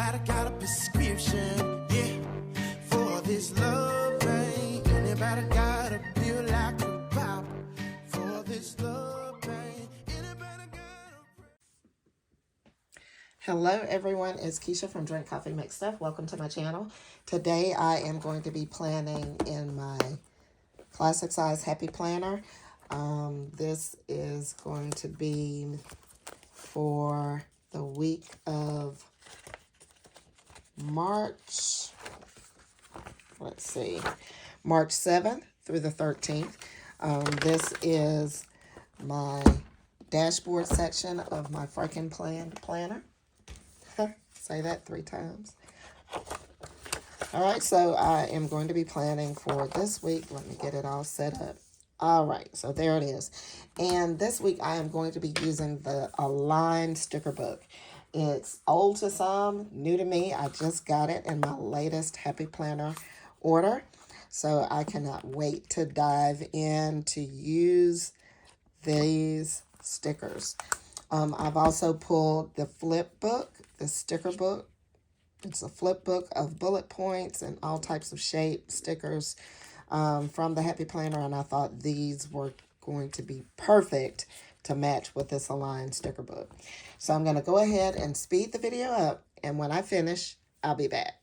Anybody got a prescription, yeah, for this love pain? Anybody got a pill I could pop for this love pain? Anybody got a... Hello everyone, it's Keisha from Drink Coffee Make Stuff. Welcome to my channel. Today I am going to be planning in my classic size happy planner. This is going to be for the week of March, March 7th through the 13th. This is my dashboard section of my freaking planner. Say that 3 times. All right, so I am going to be planning for this week. Let me get it all set up. All right, so there it is. And this week I am going to be using the Align sticker book. It's old to some, new to me. I just got it in my latest Happy Planner order. So I cannot wait to dive in to use these stickers. I've also pulled the flip book, the sticker book. It's a flip book of bullet points and all types of shape stickers from the Happy Planner, and I thought these were going to be perfect to match with this Align sticker book. So I'm going to go ahead and speed the video up, and when I finish, I'll be back.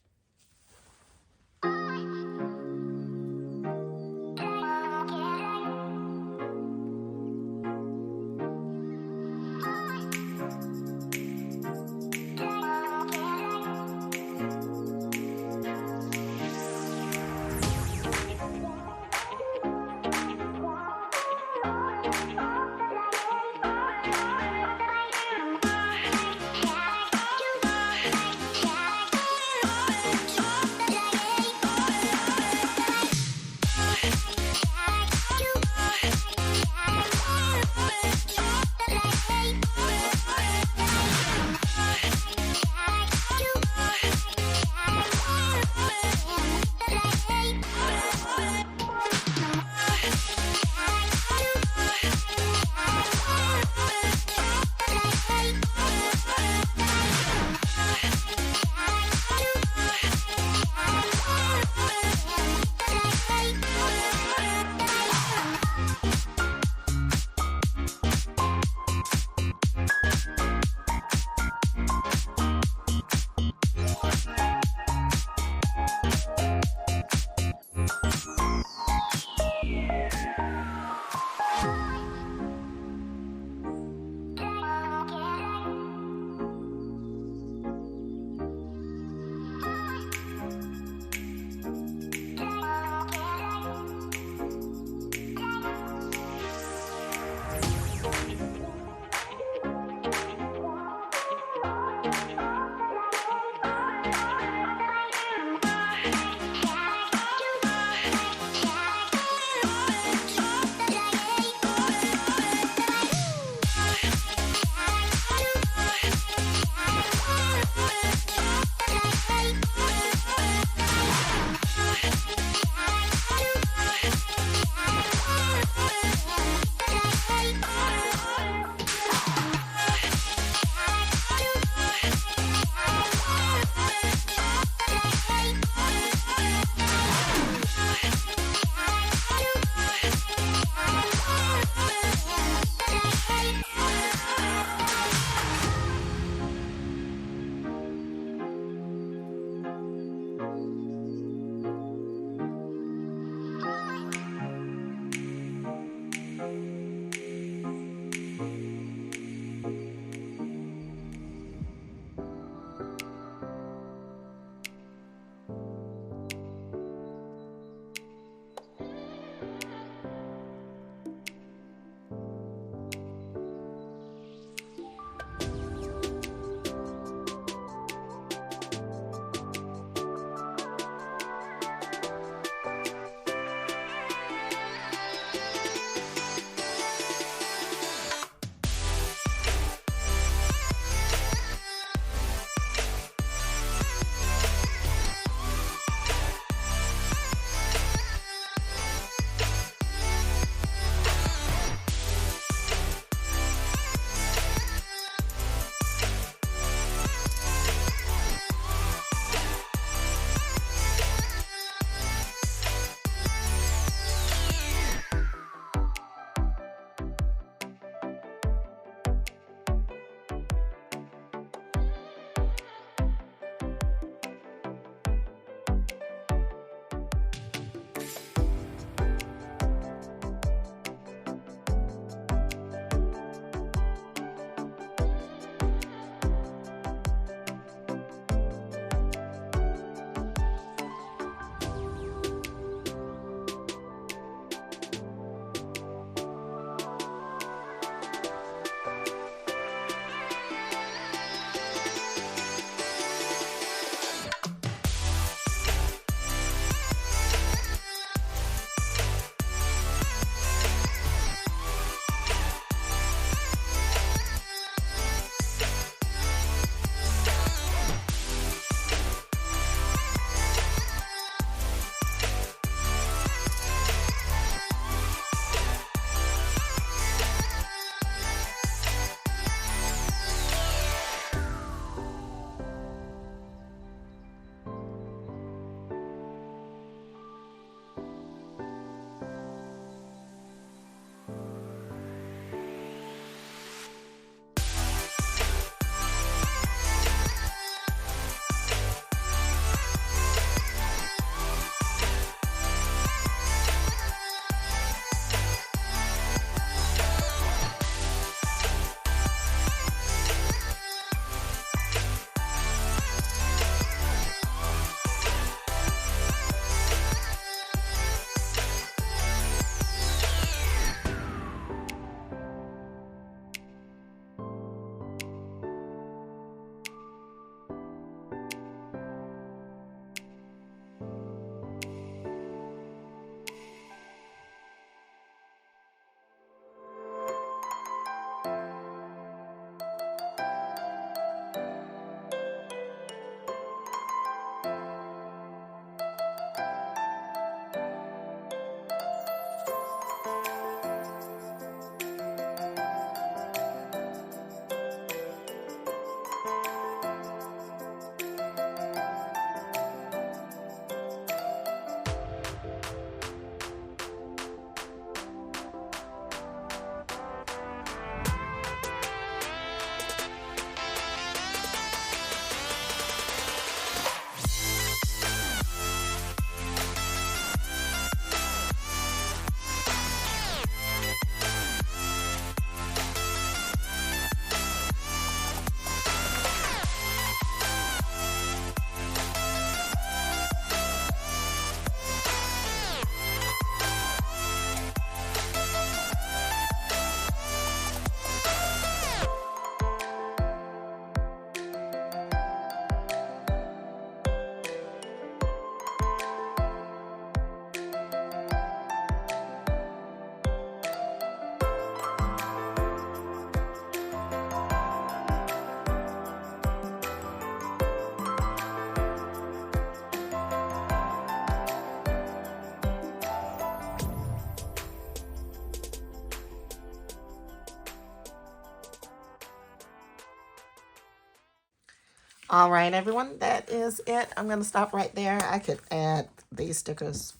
All right, everyone, that is it. I'm going to stop right there. I could add these stickers,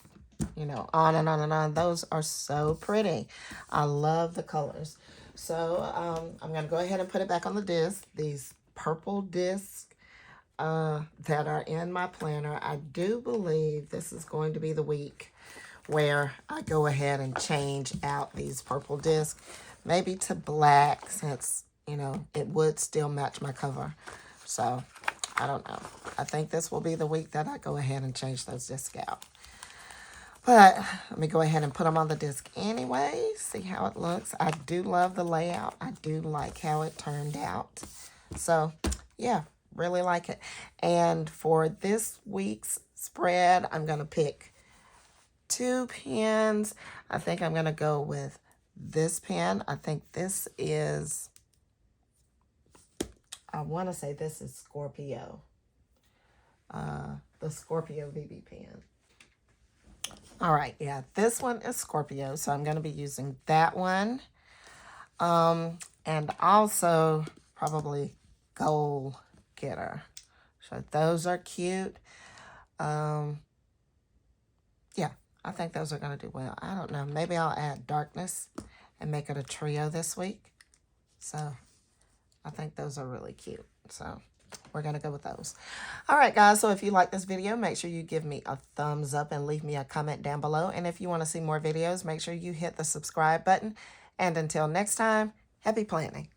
you know, on and on and on. Those are so pretty. I love the colors. So I'm going to go ahead and put it back on the disc. These purple discs that are in my planner. I do believe this is going to be the week where I go ahead and change out these purple discs, maybe to black, since, you know, it would still match my cover. So I don't know. I think this will be the week that I go ahead and change those discs out. But let me go ahead and put them on the disc anyway, see how it looks. I do love the layout. I do like how it turned out. So yeah, really like it. And for this week's spread, I'm going to pick 2 pens. I think I'm going to go with this pen. I think this is, I want to say this is Scorpio. The Scorpio BB pen. All right, yeah, this one is Scorpio, so I'm going to be using that one. And also probably Goal Getter. So those are cute. Yeah, I think those are going to do well. I don't know. Maybe I'll add Darkness and make it a trio this week. So I think those are really cute. So we're going to go with those. All right, guys. So if you like this video, make sure you give me a thumbs up and leave me a comment down below. And if you want to see more videos, make sure you hit the subscribe button. And until next time, happy planning.